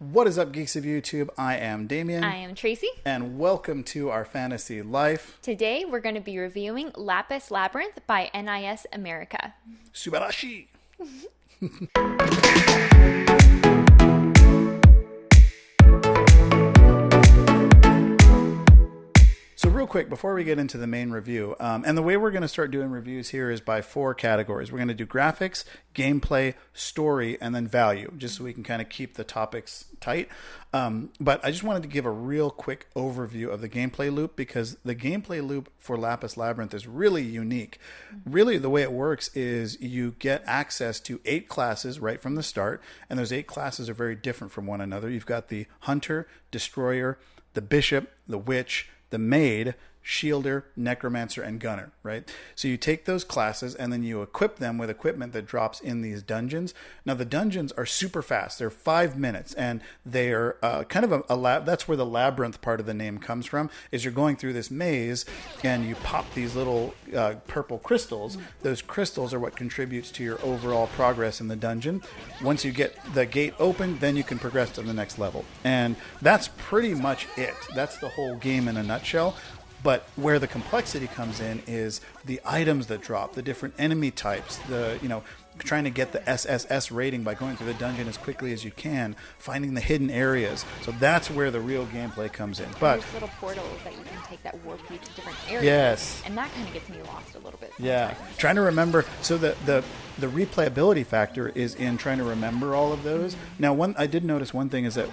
What is up, geeks of YouTube? I am Damien. I am Tracy. And welcome to our fantasy life. Today we're going to be reviewing Lapis Labyrinth by NIS America. Subarashi! So real quick, before we get into the main review, and the way we're going to start doing reviews here is by 4 categories. We're going to do graphics, gameplay, story, and then value, just so we can kind of keep the topics tight. But I just wanted to give a real quick overview of the gameplay loop, because the gameplay loop for Lapis Labyrinth is really unique. Really, the way it works is you get access to 8 classes right from the start, and those 8 classes are very different from one another. You've got the Hunter, Destroyer, the Bishop, the Witch, the Maid, Shielder, Necromancer, and Gunner, right? So you take those classes and then you equip them with equipment that drops in these dungeons. Now, the dungeons are super fast. They're 5 minutes, and they are kind of a lab. That's where the labyrinth part of the name comes from, is you're going through this maze and you pop these little purple crystals. Those crystals are what contributes to your overall progress in the dungeon. Once you get the gate open, then you can progress to the next level. And that's pretty much it. That's the whole game in a nutshell. But where the complexity comes in is the items that drop, the different enemy types, trying to get the SSS rating by going through the dungeon as quickly as you can, finding the hidden areas. So that's where the real gameplay comes in. But there's little portals that you can take that warp you to different areas. Yes. And that kind of gets me lost a little bit sometimes. Yeah. Trying to remember. So the replayability factor is in trying to remember all of those. Now, I did notice one thing is that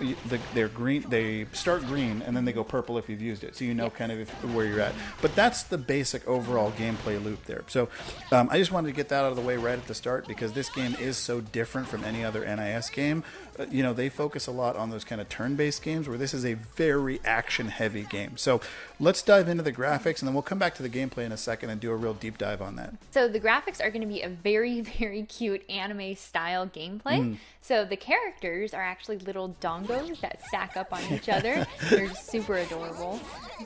they're green. They start green and then they go purple if you've used it. So you know kind of where you're at. But that's the basic overall gameplay loop there. So I just wanted to get that out of the way right at the start, because this game is so different from any other NIS game. They focus a lot on those kind of turn-based games, where this is a very action-heavy game. So let's dive into the graphics, and then we'll come back to the gameplay in a second and do a real deep dive on that. So the graphics are going to be a very, very cute anime-style gameplay. So the characters are actually little dongos that stack up on each other. They're super adorable.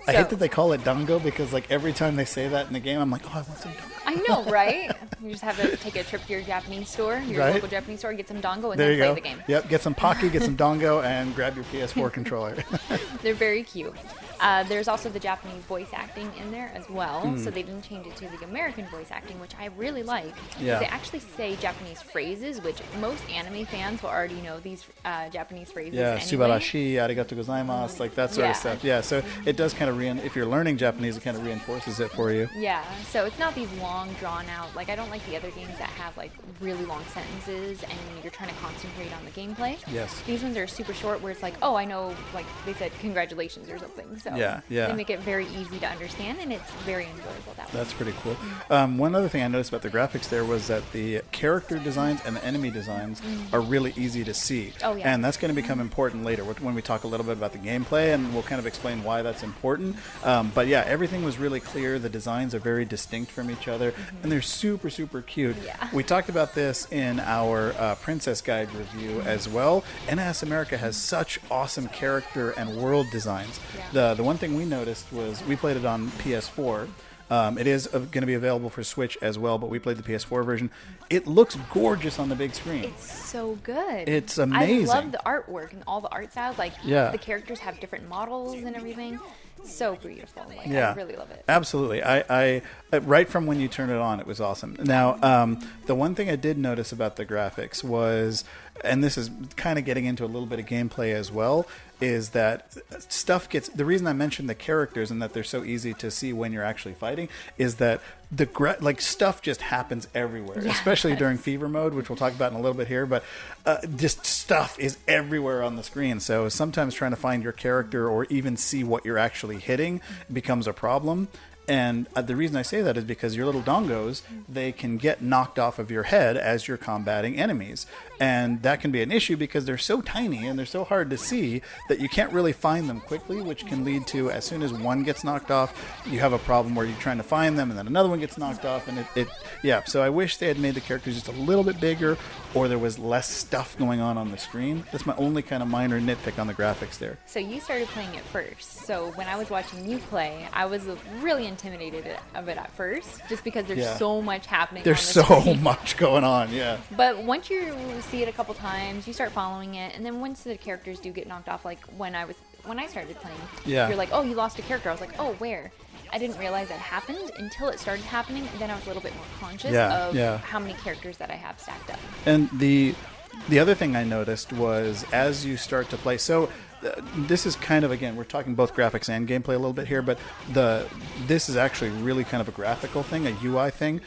I hate that they call it dongo, because every time they say that in the game, I'm like, oh, I want some dongo. I know, right? You just have to take a trip to your Japanese store, your local Japanese store, get some dongo, and then play the game. Yep, get some Pocky, get some dongo, and grab your PS4 controller. They're very cute. There's also the Japanese voice acting in there as well, so they didn't change it to the American voice acting, which I really like. Yeah. They actually say Japanese phrases, which most anime fans will already know these Japanese phrases anyway. Subarashi, arigato gozaimasu, like that sort of stuff. Yeah, so it does kind of, if you're learning Japanese, it kind of reinforces it for you. Yeah, so it's not these long, drawn-out, I don't like the other games that have, really long sentences and you're trying to concentrate on the gameplay. Yes. These ones are super short, where it's oh, I know, they said congratulations or something, so they make it very easy to understand, and it's very enjoyable that way. That's pretty cool. One other thing I noticed about the graphics there was that the character designs and the enemy designs are really easy to see. Oh, yeah. And that's going to become important later when we talk a little bit about the gameplay, and we'll kind of explain why that's important. But yeah, everything was really clear. The designs are very distinct from each other, and they're super, super cute. Yeah. We talked about this in our Princess Guide review as well. NIS America has such awesome character and world designs. Yeah. The one thing we noticed was we played it on PS4. It is going to be available for Switch as well, but we played the PS4 version. It looks gorgeous on the big screen. It's so good. It's amazing. I love the artwork and all the art styles. The characters have different models and everything. So beautiful. I really love it. Absolutely. I right from when you turned it on, it was awesome. Now, the one thing I did notice about the graphics was, and this is kind of getting into a little bit of gameplay as well, is that the reason I mentioned the characters and that they're so easy to see when you're actually fighting is that stuff just happens everywhere, especially during fever mode, which we'll talk about in a little bit here, but just stuff is everywhere on the screen. So sometimes trying to find your character or even see what you're actually hitting becomes a problem. And the reason I say that is because your little dongos, they can get knocked off of your head as you're combating enemies. And that can be an issue because they're so tiny and they're so hard to see that you can't really find them quickly, which can lead to, as soon as one gets knocked off, you have a problem where you're trying to find them and then another one gets knocked off. And so I wish they had made the characters just a little bit bigger, or there was less stuff going on the screen. That's my only kind of minor nitpick on the graphics there. So you started playing it first. So when I was watching you play, I was really intimidated of it at first, just because there's so much happening. There's on the so screen. much going on, yeah. But once you see it a couple times, you start following it, and then once the characters do get knocked off, like when I started playing, you're like, oh, you lost a character. I was like, oh, where? I didn't realize that happened until it started happening, and then I was a little bit more conscious of how many characters that I have stacked up. And the other thing I noticed was as you start to play, so this is kind of, again, we're talking both graphics and gameplay a little bit here, but this is actually really kind of a graphical thing, a UI thing.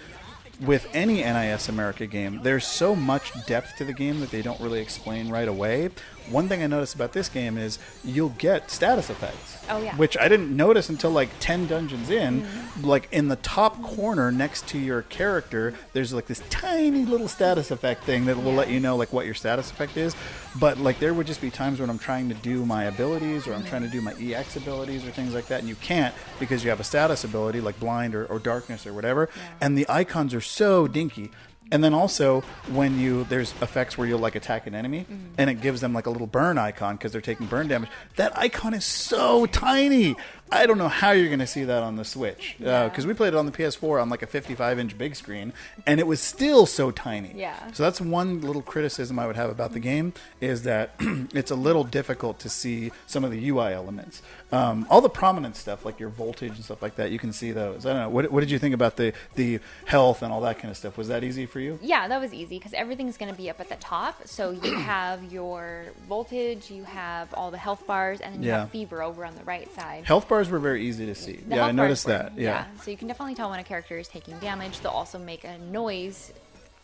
With any NIS America game, there's so much depth to the game that they don't really explain right away. One thing I noticed about this game is you'll get status effects. Oh, yeah. Which I didn't notice until like 10 dungeons in. Mm-hmm. Like in the top corner next to your character, there's like this tiny little status effect thing that will let you know like what your status effect is. But like there would just be times when I'm trying to do my abilities or I'm trying to do my EX abilities or things like that, and you can't because you have a status ability like blind or darkness or whatever. Yeah. And the icons are so dinky. And then also when there's effects where you'll like attack an enemy and it gives them like a little burn icon because they're taking burn damage. That icon is so tiny. I don't know how you're going to see that on the Switch because we played it on the PS4 on like a 55-inch big screen and it was still so tiny. Yeah. So that's one little criticism I would have about the game is that it's a little difficult to see some of the UI elements. All the prominent stuff like your voltage and stuff like that, you can see those. I don't know. What did you think about the health and all that kind of stuff? Was that easy for you? Yeah, that was easy because everything's going to be up at the top. So you have your voltage, you have all the health bars, and then you have fever over on the right side. Health bars were very easy to see. I noticed that. Yeah. So you can definitely tell when a character is taking damage. They'll also make a noise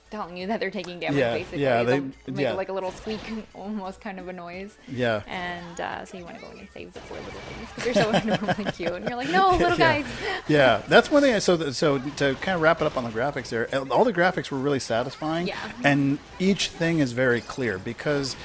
telling you that they're taking damage, basically. Yeah, they'll make like a little squeak, almost kind of a noise. Yeah. And so you want to go in and save the poor little things because they're so adorably cute. And you're like, no, little guys. Yeah, that's one thing. So to kind of wrap it up on the graphics there, all the graphics were really satisfying. Yeah. And each thing is very clear because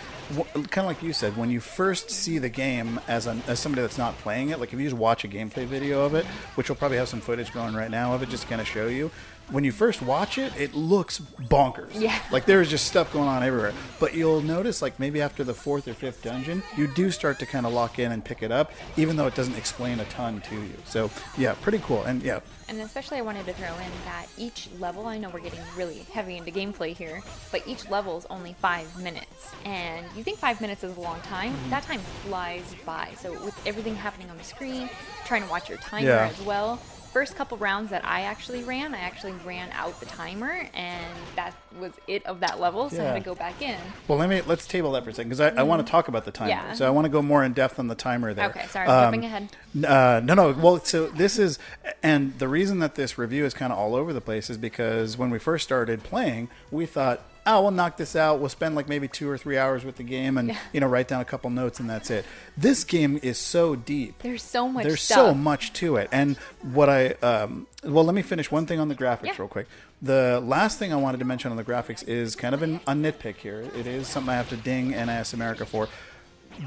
kind of like you said, when you first see the game as somebody that's not playing it, like if you just watch a gameplay video of it, which will probably have some footage going right now of it just to kind of show you, when you first watch it, it looks bonkers. Yeah. Like there's just stuff going on everywhere. But you'll notice like maybe after the 4th or 5th dungeon, you do start to kind of lock in and pick it up, even though it doesn't explain a ton to you. So yeah, pretty cool. And yeah. And especially I wanted to throw in that each level, I know we're getting really heavy into gameplay here, but each level is only 5 minutes. And you think 5 minutes is a long time, that time flies by. So with everything happening on the screen, trying to watch your timer as well. First couple rounds that I actually ran out the timer, and that was it of that level, so I had to go back in. Well, let's table that for a second, because I want to talk about the timer. Yeah. So I want to go more in depth on the timer there. Okay, sorry, I'm jumping ahead. No. Well, so this is, and the reason that this review is kind of all over the place is because when we first started playing, we thought, oh, we'll knock this out. We'll spend like maybe 2 or 3 hours with the game and, write down a couple notes and that's it. This game is so deep. There's so much There's stuff. so much to it. And what let me finish one thing on the graphics real quick. The last thing I wanted to mention on the graphics is kind of a nitpick here. It is something I have to ding NIS America for.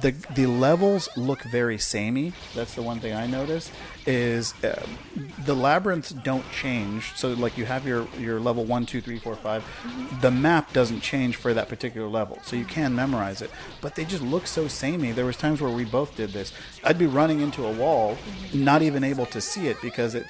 The levels look very samey. That's the one thing I noticed is the labyrinths don't change. So like you have your level 1, 2, 3, 4, 5. Mm-hmm. The map doesn't change for that particular level. So you can memorize it. But they just look so samey. There was times where we both did this. I'd be running into a wall, not even able to see it because it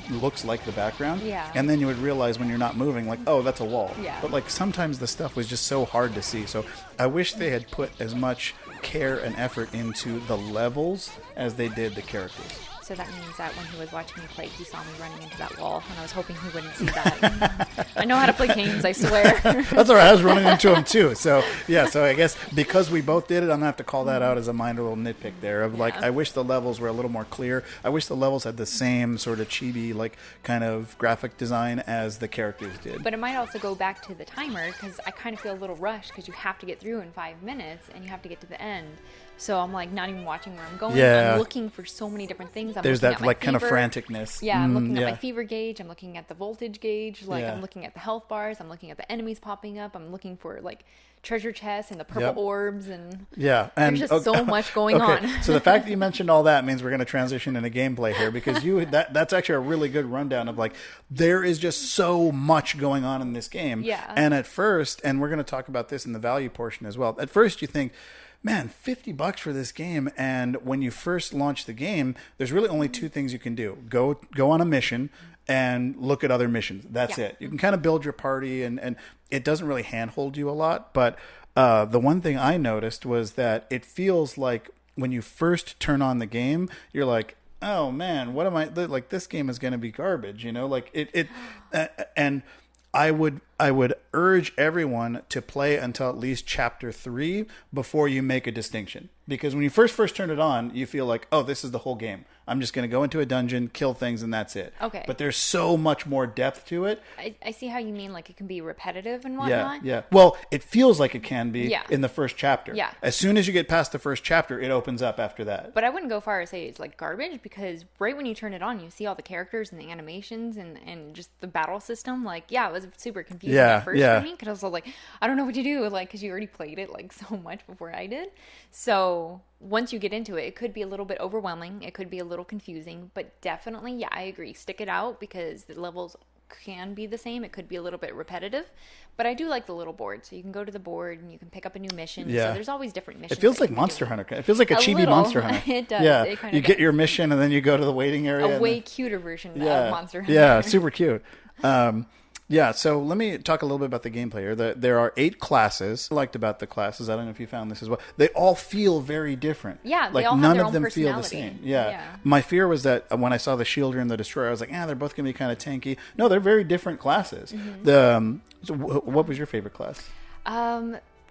looks like the background. Yeah. And then you would realize when you're not moving, like, oh, that's a wall. Yeah. But like sometimes the stuff was just so hard to see. So I wish they had put as much care and effort into the levels as they did the characters. So that means that when he was watching me play, he saw me running into that wall, and I was hoping he wouldn't see that. I know how to play games, I swear. That's all right. I was running into him too. So yeah. So I guess because we both did it, I'm gonna have to call that out as a minor little nitpick there. Of like, I wish the levels were a little more clear. I wish the levels had the same sort of chibi like kind of graphic design as the characters did. But it might also go back to the timer because I kind of feel a little rushed because you have to get through in 5 minutes and you have to get to the end. So I'm like not even watching where I'm going. Yeah. I'm looking for so many different things things. I'm There's looking that at my like kind of fever. franticness. Yeah, I'm looking at yeah. my fever gauge. I'm looking at the voltage gauge. Like Yeah. I'm looking at the health bars. I'm looking at the enemies popping up. I'm looking for like treasure chests and the purple Yep. orbs, and Yeah, and there's just so much going okay. on. So the fact that you mentioned all that means we're going to transition into gameplay here, because that's actually a really good rundown of like there is just so much going on in this game. Yeah. And at first, and we're going to talk about this in the value portion as well. At first, you think, man, $50 for this game, and when you first launch the game, there's really only two things you can do: go on a mission and look at other missions. That's Yeah. it. You can kind of build your party, and it doesn't really handhold you a lot. But the one thing I noticed was that it feels like when you first turn on the game, you're like, oh man, what am I like? This game is going to be garbage, like and I would urge everyone to play until at least chapter 3 before you make a distinction. Because when you first turn it on, you feel like, oh, this is the whole game. I'm just going to go into a dungeon, kill things, and that's it. Okay. But there's so much more depth to it. I see how you mean, like it can be repetitive and Yeah, whatnot. yeah. Well, it feels like it can be Yeah. in the first chapter. Yeah. As soon as you get past the first chapter, it opens up after that. But I wouldn't go far as say it's like garbage, because right when you turn it on, you see all the characters and the animations and just the battle system. Like, yeah, it was super confusing Yeah, at first yeah. for me, because I was like, I don't know what to do, like, because you already played it like so much before I did. So once you get into it, it could be a little bit overwhelming. It could be a little confusing, but definitely, yeah, I agree. Stick it out, because the levels can be the same. It could be a little bit repetitive, but I do like the little board. So you can go to the board and you can pick up a new mission. Yeah. So there's always different missions. It feels that like you can Monster do. Hunter. It feels like a chibi little. Monster Hunter. It does. Yeah, It kinda you get does. your mission and then you go to the waiting area. A and way then- cuter version yeah, of Monster Hunter. Yeah, super cute. Yeah, so let me talk a little bit about the gameplay here. There are 8 classes. I liked about the classes, I don't know if you found this as well. They all feel very different. Yeah, they like all have none their of own them feel the personality. same. Yeah. Yeah. My fear was that when I saw the Shielder and the Destroyer, I was like, they're both going to be kind of tanky. No, they're very different classes. Mm-hmm. What was your favorite class?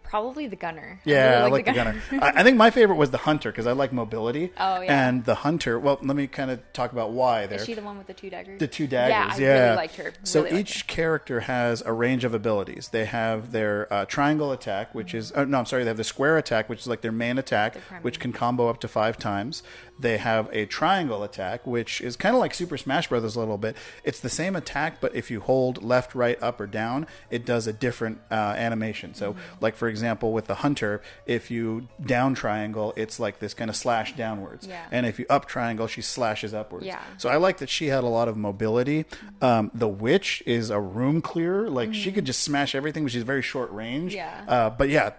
Probably the gunner. Yeah, I really like the gunner. I think my favorite was the hunter, because I like mobility. Oh, yeah. And the hunter, well, let me kind of talk about why there. Is she the one with the 2 daggers? The 2 daggers, Yeah, I really liked her. So Really liked each her. character has a range of abilities. They have their triangle attack, which is... they have the square attack, which is like their main attack, primary. which can combo up to 5 times. They have a triangle attack, which is kind of like Super Smash Brothers a little bit. It's the same attack, but if you hold left, right, up, or down, it does a different animation. So, like, for example, with the hunter, if you down triangle, it's like this kind of slash downwards. Yeah. And if you up triangle, she slashes upwards. Yeah. So I like that she had a lot of mobility. The witch is a room clearer. Like, she could just smash everything, but she's very short range. Yeah. But yeah,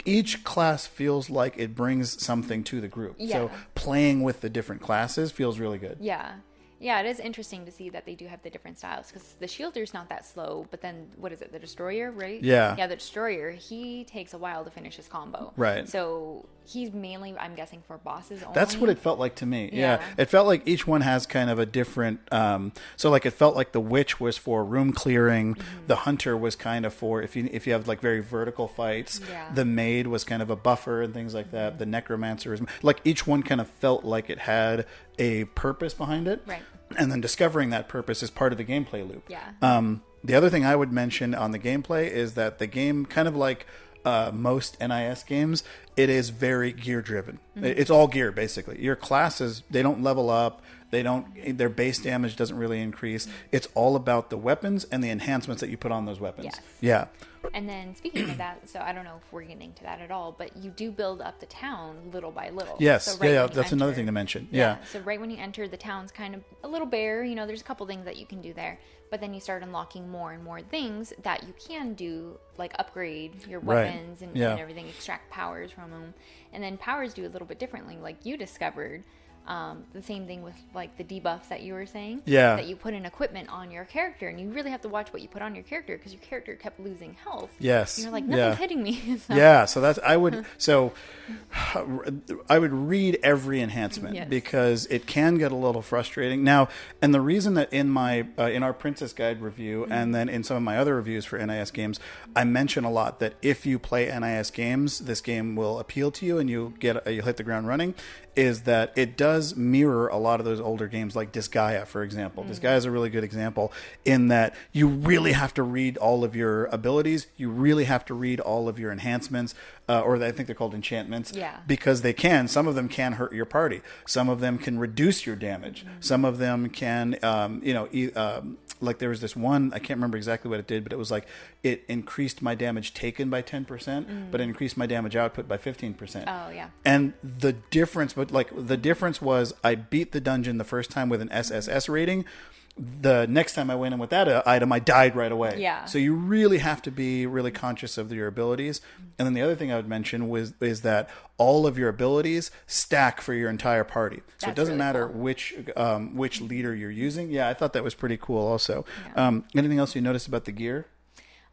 each class feels like it brings something to the group. Yeah. So playing with the different classes feels really good. Yeah. Yeah, it is interesting to see that they do have the different styles, because the Shielder's not that slow, but then, what is it, the Destroyer, right? Yeah. Yeah, the Destroyer, he takes a while to finish his combo. Right. So he's mainly, I'm guessing, for bosses only. That's what it felt like to me. Yeah. Yeah. It felt like each one has kind of a different... so, like, it felt like the witch was for room clearing. Mm-hmm. The hunter was kind of for if you have, like, very vertical fights. Yeah. The maid was kind of a buffer and things like that. The necromancer is... Like, each one kind of felt like it had a purpose behind it. Right. And then discovering that purpose is part of the gameplay loop. Yeah. The other thing I would mention on the gameplay is that the game, kind of like most NIS games, it is very gear driven. Mm-hmm. It's all gear, basically. Your classes, they don't level up. Their base damage doesn't really increase. It's all about the weapons and the enhancements that you put on those weapons. Yes. Yeah. And then, speaking of that, so I don't know if we're getting to that at all, but you do build up the town little by little. Yes. So Yeah. when you That's another enter- thing to mention. Yeah. So right when you enter, the town's kind of a little bare. There's a couple things that you can do there. But then you start unlocking more and more things that you can do, like upgrade your Right. weapons and everything, extract powers from them. And then powers do a little bit differently, like you discovered. The same thing with like the debuffs that you were saying. Yeah. That you put in equipment on your character, and you really have to watch what you put on your character, because your character kept losing health. Yes. And you're like, nothing's hitting me. So- Yeah, so that's I would read every enhancement. Yes. Because it can get a little frustrating. Now, and the reason that in my in our Princess Guide review and then in some of my other reviews for NIS games, I mention a lot that if you play NIS games, this game will appeal to you and you'll hit the ground running. Is that it does mirror a lot of those older games, like Disgaea, for example. Disgaea is a really good example in that you really have to read all of your abilities. You really have to read all of your enhancements. or I think they're called enchantments, Yeah. because they can. Some of them can hurt your party. Some of them can reduce your damage. Some of them can, like there was this one, I can't remember exactly what it did, but it was like it increased my damage taken by 10%, but it increased my damage output by 15%. Oh, yeah. And the difference was I beat the dungeon the first time with an SSS rating. The next time I went in with that item, I died right away. Yeah. So you really have to be really conscious of your abilities. And then the other thing I would mention is that all of your abilities stack for your entire party. So it doesn't really matter cool. which leader you're using. Yeah, I thought that was pretty cool also. Yeah. Anything else you noticed about the gear?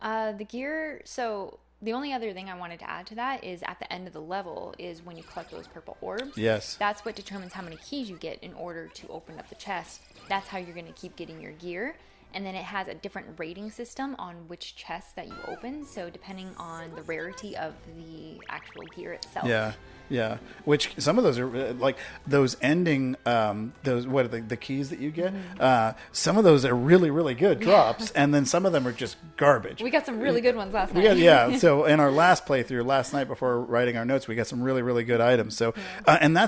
The gear, so the only other thing I wanted to add to that is at the end of the level is when you collect those purple orbs. Yes. That's what determines how many keys you get in order to open up the chest. That's how you're going to keep getting your gear. And then it has a different rating system on which chests that you open. So depending on the rarity of the actual gear itself. Yeah. Which some of those are like those ending, those what are the keys that you get? Some of those are really, really good drops, and then some of them are just garbage. We got some really good ones last night. Yeah. So in our last playthrough last night before writing our notes, we got some really, really good items. So and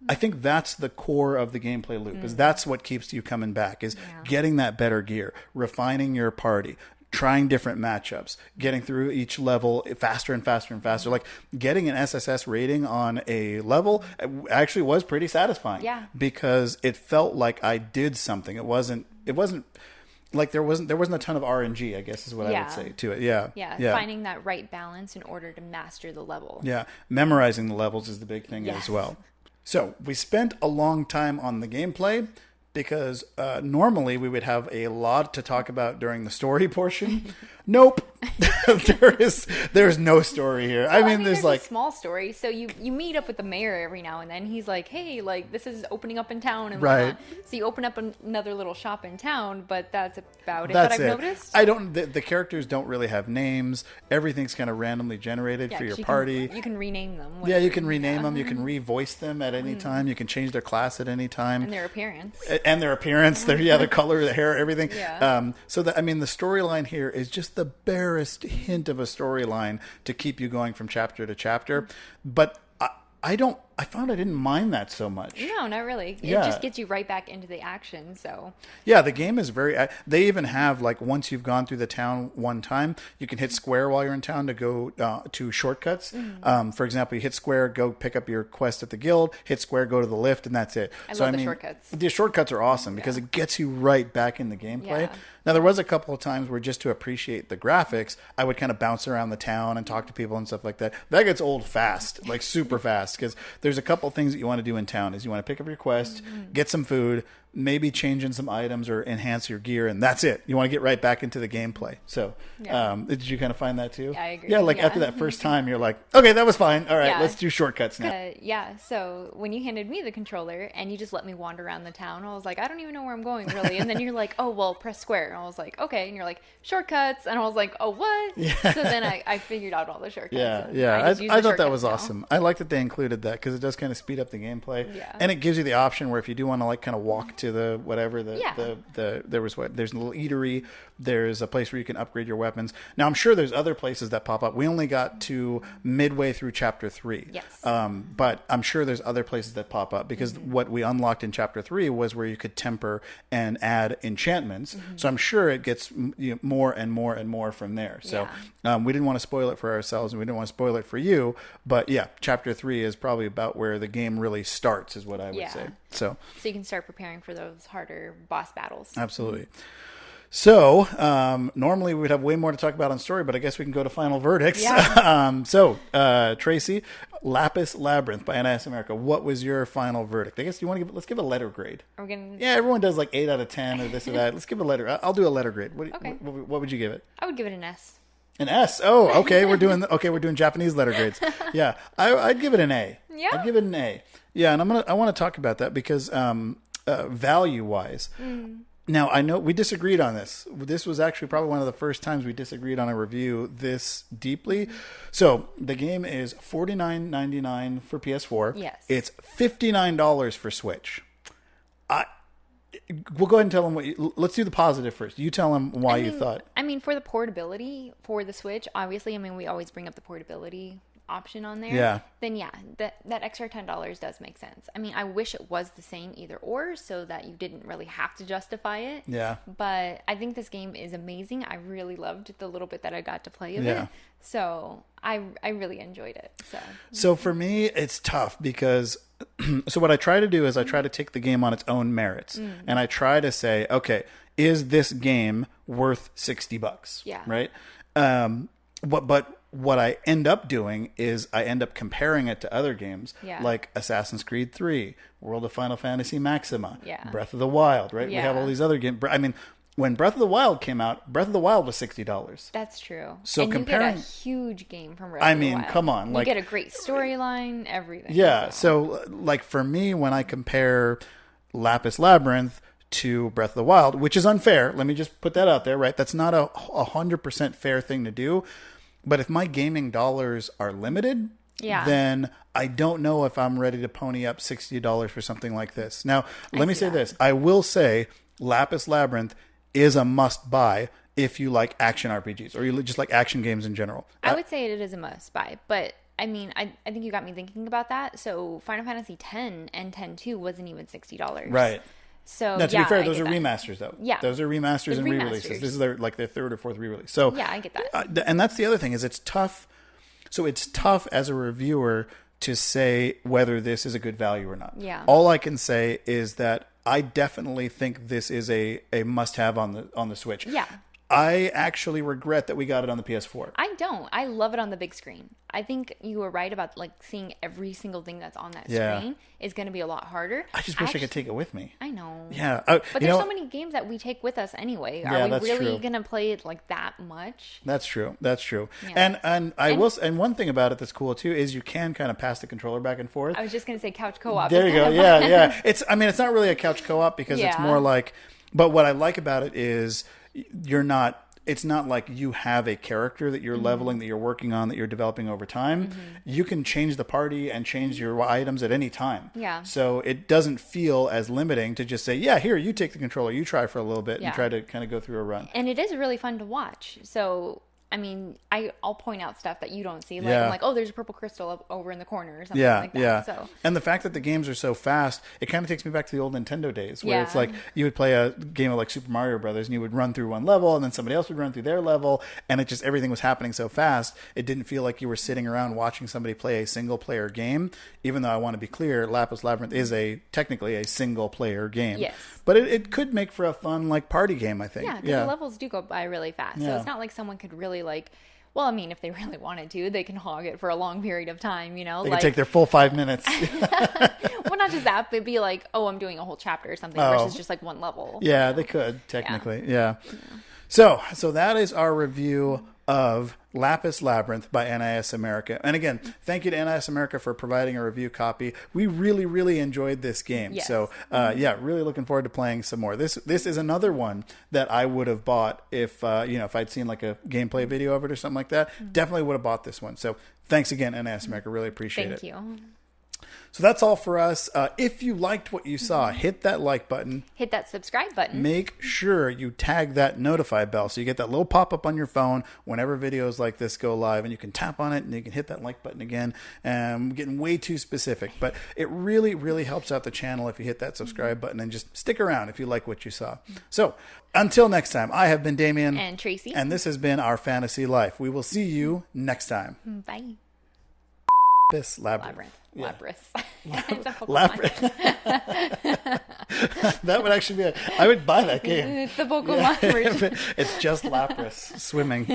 I think that's the core of the gameplay loop. Is that's what keeps you coming back? Is getting that better gear, refining your party, trying different matchups, getting through each level faster and faster and faster. Like getting an SSS rating on a level actually was pretty satisfying. Yeah. Because it felt like I did something. It wasn't like there wasn't a ton of RNG, I guess is what I would say to it. Yeah. Finding that right balance in order to master the level. Yeah. Memorizing the levels is the big thing as well. So we spent a long time on the gameplay because normally we would have a lot to talk about during the story portion. Nope. there's no story here. Well, I mean there's like a small story. So you meet up with the mayor every now and then. He's like, hey, like this is opening up in town and whatnot. So you open up another little shop in town, but that's about it. That's I've noticed. The characters don't really have names. Everything's kind of randomly generated for your party. You can rename them. Yeah, you can rename them. You can revoice them at any time. You can change their class at any time. And their appearance. The color, the hair, everything. Yeah. The storyline here is just the barest hint of a storyline to keep you going from chapter to chapter. But I found I didn't mind that so much. No, not really. It just gets you right back into the action. So yeah, the game is they even have like once you've gone through the town one time, you can hit square while you're in town to go to shortcuts. For example, you hit square, go pick up your quest at the guild, hit square, go to the lift, and that's it. I love the shortcuts. The shortcuts are awesome because it gets you right back in the gameplay. Now, there was a couple of times where just to appreciate the graphics, I would kind of bounce around the town and talk to people and stuff like that. That gets old fast, like super fast, because there's a couple of things that you want to do in town. Is you want to pick up your quest, get some food, maybe change in some items or enhance your gear, and that's it. You want to get right back into the gameplay. So did you kind of find that too? Yeah, I agree. Yeah, like after that first time, you're like, okay, that was fine. All right, let's do shortcuts now. So when you handed me the controller and you just let me wander around the town, I was like, I don't even know where I'm going really. And then you're like, oh, well, press square. And I was like, okay. And you're like, shortcuts. And I was like, oh, what? Yeah. So then I figured out all the shortcuts. I thought that was awesome. I like that they included that because it does kind of speed up the gameplay. Yeah. And it gives you the option where if you do want to like kind of walk to the whatever there's a little eatery, there's a place where you can upgrade your weapons. Now I'm sure there's other places that pop up. We only got to midway through chapter 3. Yes. But I'm sure there's other places that pop up because what we unlocked in chapter 3 was where you could temper and add enchantments. So I'm sure it gets more and more and more from there. So we didn't want to spoil it for ourselves and we didn't want to spoil it for you. But yeah, chapter 3 is probably about where the game really starts is what I would say. So you can start preparing for those harder boss battles. Absolutely. So, normally we would have way more to talk about on story, but I guess we can go to final verdicts. Yeah. Tracy, Lapis Labyrinth by NIS America. What was your final verdict? I guess let's give a letter grade. Yeah, everyone does like 8 out of 10 or this or that. Let's give a letter. I'll do a letter grade. What would you give it? I would give it an S. An S. Oh, okay. We're doing Japanese letter grades. Yeah. I'd give it an A. Yeah. I'd give it an A. Yeah, and I want to talk about that because value wise. Now, I know we disagreed on this. This was actually probably one of the first times we disagreed on a review this deeply. So the game is $49.99 for PS4. Yes. It's $59 for Switch. We'll go ahead and tell them let's do the positive first. You tell them why you thought. I mean, for the portability for the Switch, obviously, we always bring up the portability option on there, Yeah. then yeah, that extra $10 does make sense. I mean, I wish it was the same either or, so that you didn't really have to justify it. Yeah. But I think this game is amazing. I really loved the little bit that I got to play of Yeah. it. So I really enjoyed it. So for me, it's tough because so what I try to do is I try to take the game on its own merits, and I try to say, okay, is this game worth $60? Yeah. Right. But what I end up doing is I end up comparing it to other games like Assassin's Creed 3, World of Final Fantasy Maxima, Breath of the Wild, right? Yeah. We have all these other games. I mean, when Breath of the Wild came out, Breath of the Wild was $60. That's true. So and comparing, you get a huge game from Breath of the Wild. I mean, come on. You get a great storyline, everything. Yeah. So like for me, when I compare Lapis Labyrinth to Breath of the Wild, which is unfair. Let me just put that out there, right? That's not a 100% fair thing to do. But if my gaming dollars are limited, then I don't know if I'm ready to pony up $60 for something like this. Now, let me say this. I will say Lapis Labyrinth is a must buy if you like action RPGs or you just like action games in general. I would say it is a must buy, but I mean, I think you got me thinking about that. So Final Fantasy X and X-2 wasn't even $60. Right. So now, to be fair, those are remasters, though. Yeah, those are remasters and re-releases. This is their third or fourth re-release. So yeah, I get that. And that's the other thing is it's tough. So it's tough as a reviewer to say whether this is a good value or not. Yeah. All I can say is that I definitely think this is a must-have on the Switch. Yeah. I actually regret that we got it on the PS4. I don't. I love it on the big screen. I think you were right about like seeing every single thing that's on that screen is going to be a lot harder. I just wish I could take it with me. I know. Yeah. But there's so many games that we take with us anyway. Are we really going to play it like that much? That's true. That's true. Yeah. And one thing about it that's cool too is you can kind of pass the controller back and forth. I was just going to say couch co-op. There you go. Yeah. It's not really a couch co-op because it's more like, but what I like about it is it's not like you have a character that you're leveling, that you're working on, that you're developing over time. You can change the party and change your items at any time. Yeah. So it doesn't feel as limiting to just say, yeah, here, you take the controller, you try for a little bit and try to kind of go through a run. And it is really fun to watch. So, I mean, I'll point out stuff that you don't see. Like, I'm like, oh, there's a purple crystal up over in the corner or something like that. Yeah. So. And the fact that the games are so fast, it kind of takes me back to the old Nintendo days where it's like you would play a game of like Super Mario Brothers and you would run through one level and then somebody else would run through their level and it just, everything was happening so fast. It didn't feel like you were sitting around watching somebody play a single player game, even though I want to be clear, Lapis Labyrinth is technically a single player game. Yes. But it could make for a fun like party game, I think. Yeah, because the levels do go by really fast. So it's not like someone could really like, well, I mean, if they really wanted to, they can hog it for a long period of time, you know? They can take their full 5 minutes. Well, not just that, but be like, oh, I'm doing a whole chapter or something versus just like one level. Yeah, they could, technically. Yeah. So that is our review of Lapis Labyrinth by NIS America. And again, thank you to NIS America for providing a review copy. We really, really enjoyed this game. Yes. So, really looking forward to playing some more. This is another one that I would have bought if I'd seen like a gameplay video of it or something like that. Definitely would have bought this one. So, thanks again, NIS America. Really appreciate it. Thank you. So that's all for us. If you liked what you saw, hit that like button. Hit that subscribe button. Make sure you tag that notify bell so you get that little pop-up on your phone whenever videos like this go live, and you can tap on it and you can hit that like button again. I'm getting way too specific, but it really, really helps out the channel if you hit that subscribe button and just stick around if you like what you saw. So until next time, I have been Damien. And Tracy. And this has been Our Fantasy Life. We will see you next time. Bye. Lapis Labyrinth. Labyrinth. Labyrinth. That would actually be I would buy that game. It's the Pokemon version. It's just Lapras swimming.